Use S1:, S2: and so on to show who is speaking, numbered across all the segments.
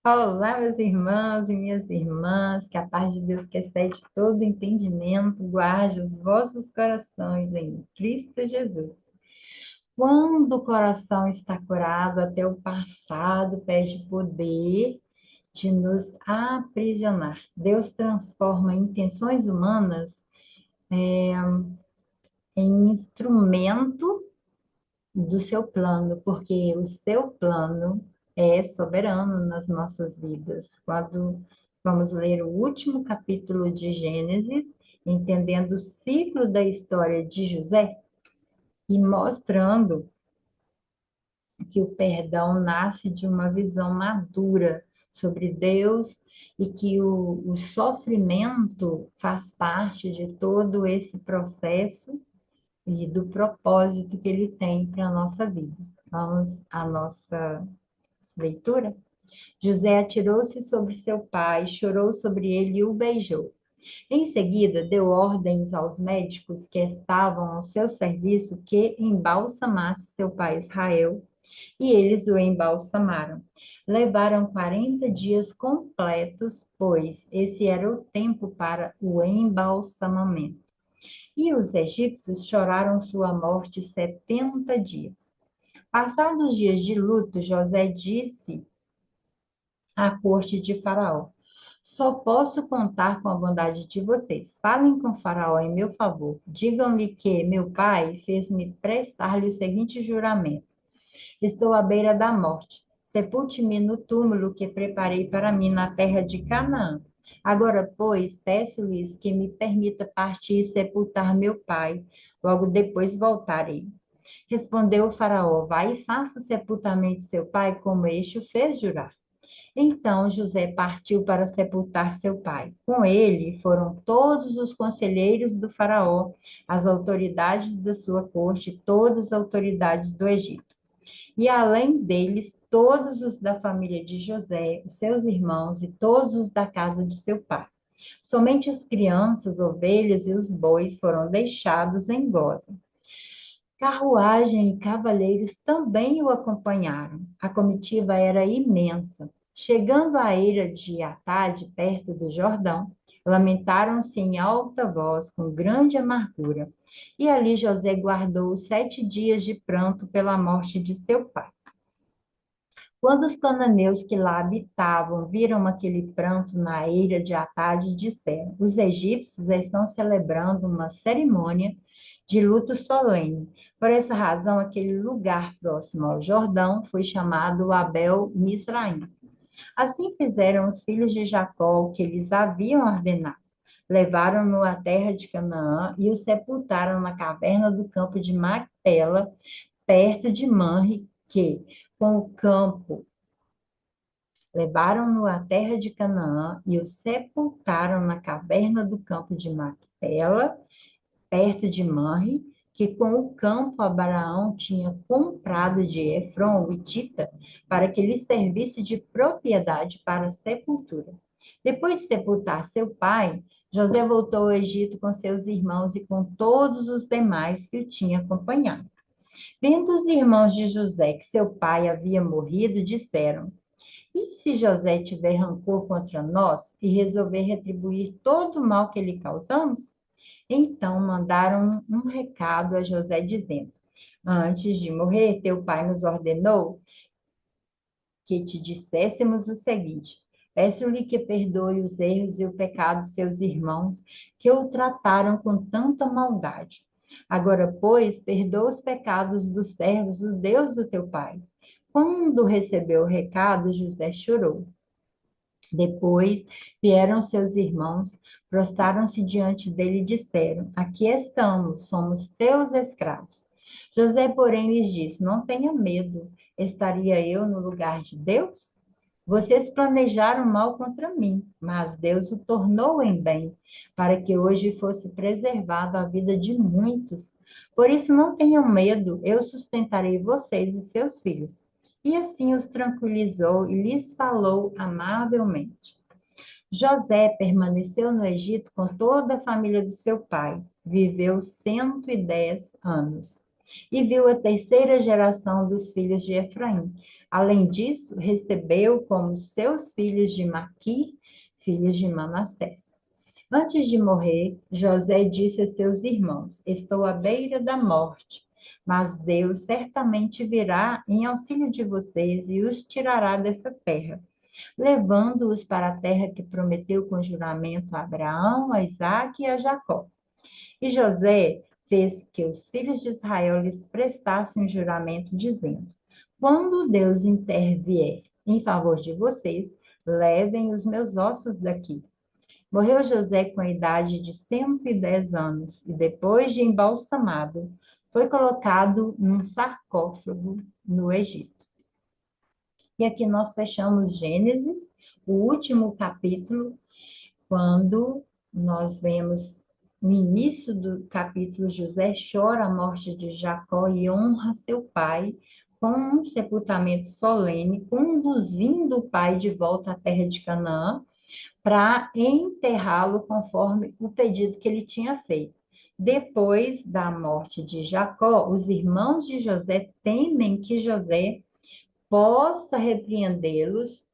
S1: Olá, meus irmãos e minhas irmãs, que a paz de Deus que excede todo entendimento, guarde os vossos corações em Cristo Jesus. Quando o coração está curado, até o passado perde poder de nos aprisionar. Deus transforma intenções humanas em instrumento do seu plano, porque o seu plano é soberano nas nossas vidas. Quando vamos ler o último capítulo de Gênesis, entendendo o ciclo da história de José e mostrando que o perdão nasce de uma visão madura sobre Deus e que o sofrimento faz parte de todo esse processo e do propósito que ele tem para a nossa vida. Vamos à nossa leitura? José atirou-se sobre seu pai, chorou sobre ele e o beijou. Em seguida, deu ordens aos médicos que estavam ao seu serviço que embalsamasse seu pai Israel, e eles o embalsamaram. Levaram 40 dias completos, pois esse era o tempo para o embalsamamento. E os egípcios choraram sua morte 70 dias. Passados os dias de luto, José disse à corte de Faraó: Só posso contar com a bondade de vocês. Falem com Faraó em meu favor. Digam-lhe que meu pai fez-me prestar-lhe o seguinte juramento: Estou à beira da morte. Sepulte-me no túmulo que preparei para mim na terra de Canaã. Agora, pois, peço-lhes que me permita partir e sepultar meu pai. Logo depois voltarei. Respondeu o faraó: Vai e faça o sepultamento de seu pai, como este o fez jurar. Então José partiu para sepultar seu pai. Com ele foram todos os conselheiros do faraó, as autoridades da sua corte, todas as autoridades do Egito. E além deles, todos os da família de José, os seus irmãos e todos os da casa de seu pai. Somente as crianças, ovelhas e os bois foram deixados em Goza. Carruagem e cavaleiros também o acompanharam. A comitiva era imensa. Chegando à eira de Atade, perto do Jordão, lamentaram-se em alta voz, com grande amargura. E ali José guardou 7 dias de pranto pela morte de seu pai. Quando os cananeus que lá habitavam viram aquele pranto na eira de Atade, disseram: Os egípcios estão celebrando uma cerimônia de luto solene. Por essa razão, aquele lugar próximo ao Jordão foi chamado Abel Misraim. Assim fizeram os filhos de Jacó o que eles haviam ordenado. Levaram-no à terra de Canaã e o sepultaram na caverna do campo de Macpela, perto de Manre, que, com o campo Levaram-no à terra de Canaã e o sepultaram na caverna do campo de Macpela, perto de Manre, que com o campo Abraão tinha comprado de Efron, o Hitita, para que lhe servisse de propriedade para a sepultura. Depois de sepultar seu pai, José voltou ao Egito com seus irmãos e com todos os demais que o tinham acompanhado. Vendo os irmãos de José que seu pai havia morrido, disseram: E se José tiver rancor contra nós e resolver retribuir todo o mal que lhe causamos? Então mandaram um recado a José dizendo: Antes de morrer, teu pai nos ordenou que te disséssemos o seguinte: Peço-lhe que perdoe os erros e o pecado de seus irmãos, que o trataram com tanta maldade. Agora, pois, perdoa os pecados dos servos do Deus do teu pai. Quando recebeu o recado, José chorou. Depois vieram seus irmãos, prostraram-se diante dele e disseram: Aqui estamos, somos teus escravos. José, porém, lhes disse: Não tenha medo, estaria eu no lugar de Deus? Vocês planejaram mal contra mim, mas Deus o tornou em bem, para que hoje fosse preservada a vida de muitos. Por isso, não tenham medo, eu sustentarei vocês e seus filhos. E assim os tranquilizou e lhes falou amavelmente. José permaneceu no Egito com toda a família do seu pai. Viveu 110 anos. e viu a terceira geração dos filhos de Efraim. Além disso, recebeu como seus filhos de Maqui, filhos de Manassés. Antes de morrer, José disse a seus irmãos: Estou à beira da morte, mas Deus certamente virá em auxílio de vocês e os tirará dessa terra, levando-os para a terra que prometeu com juramento a Abraão, a Isaque e a Jacó. E José fez que os filhos de Israel lhes prestassem um juramento, dizendo: Quando Deus intervier em favor de vocês, levem os meus ossos daqui. Morreu José com a idade de 110 anos e, depois de embalsamado, foi colocado num sarcófago no Egito. E aqui nós fechamos Gênesis, o último capítulo, quando nós vemos no início do capítulo, José chora a morte de Jacó e honra seu pai com um sepultamento solene, conduzindo o pai de volta à terra de Canaã, para enterrá-lo conforme o pedido que ele tinha feito. Depois da morte de Jacó, os irmãos de José temem que José possa repreendê-los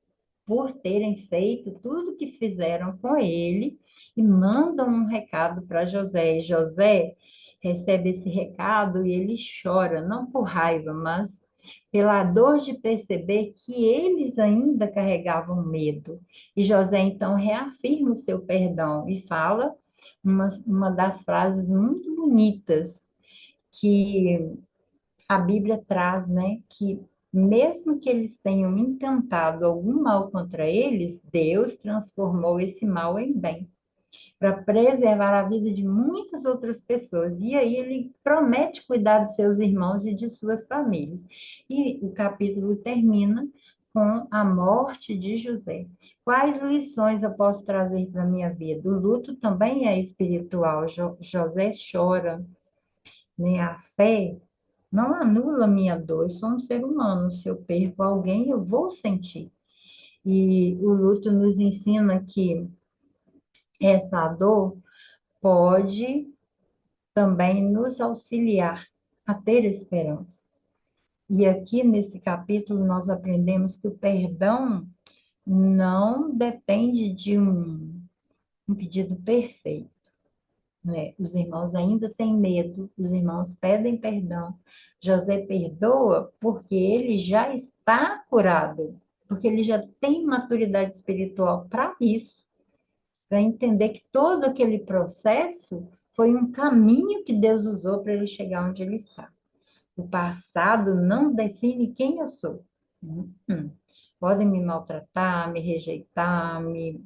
S1: por terem feito tudo o que fizeram com ele e mandam um recado para José. E José recebe esse recado e ele chora, não por raiva, mas pela dor de perceber que eles ainda carregavam medo. E José então reafirma o seu perdão e fala uma das frases muito bonitas que a Bíblia traz, né? Que mesmo que eles tenham intentado algum mal contra eles, Deus transformou esse mal em bem, para preservar a vida de muitas outras pessoas. E aí ele promete cuidar de seus irmãos e de suas famílias. E o capítulo termina com a morte de José. Quais lições eu posso trazer para a minha vida? O luto também é espiritual. José chora, né? A fé não anula minha dor, eu sou um ser humano. Se eu perco alguém, eu vou sentir. E o luto nos ensina que essa dor pode também nos auxiliar a ter esperança. E aqui nesse capítulo nós aprendemos que o perdão não depende de um pedido perfeito, né? Os irmãos ainda têm medo, os irmãos pedem perdão. José perdoa porque ele já está curado, porque ele já tem maturidade espiritual para isso, para entender que todo aquele processo foi um caminho que Deus usou para ele chegar onde ele está. O passado não define quem eu sou. Podem me maltratar, me rejeitar, me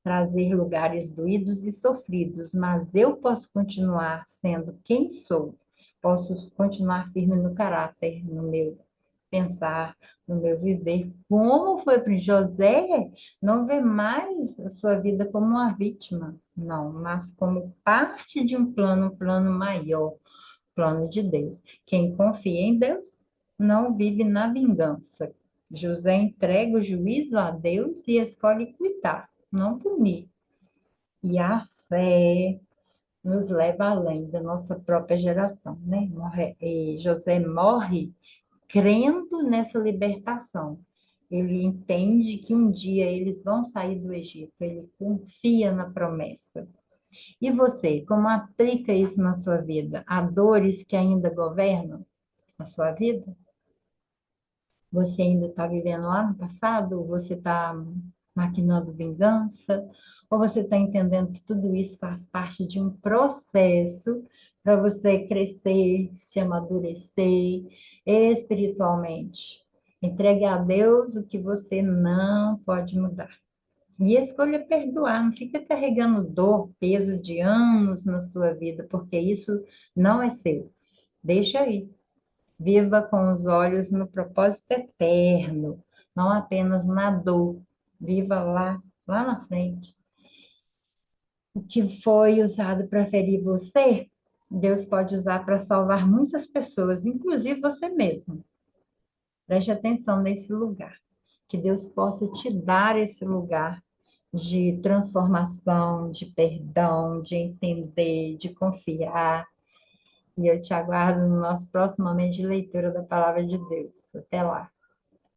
S1: trazer lugares doídos e sofridos, mas eu posso continuar sendo quem sou. Posso continuar firme no caráter, no meu pensar, no meu viver. Como foi para José não vê mais a sua vida como uma vítima, não, mas como parte de um plano maior, plano de Deus. Quem confia em Deus não vive na vingança. José entrega o juízo a Deus e escolhe cuidar, não punir. E a fé nos leva além da nossa própria geração, né? E José morre crendo nessa libertação. Ele entende que um dia eles vão sair do Egito, ele confia na promessa. E você, como aplica isso na sua vida? Há dores que ainda governam a sua vida? Você ainda está vivendo lá no passado? Ou você está maquinando vingança? Ou você está entendendo que tudo isso faz parte de um processo para você crescer, se amadurecer espiritualmente? Entregue a Deus o que você não pode mudar. E escolha perdoar, não fica carregando dor, peso de anos na sua vida, porque isso não é seu. Deixa aí. Viva com os olhos no propósito eterno, não apenas na dor. Viva lá na frente. O que foi usado para ferir você, Deus pode usar para salvar muitas pessoas, inclusive você mesmo. Preste atenção nesse lugar. Que Deus possa te dar esse lugar de transformação, de perdão, de entender, de confiar, E eu te aguardo no nosso próximo momento de leitura da Palavra de Deus. Até lá.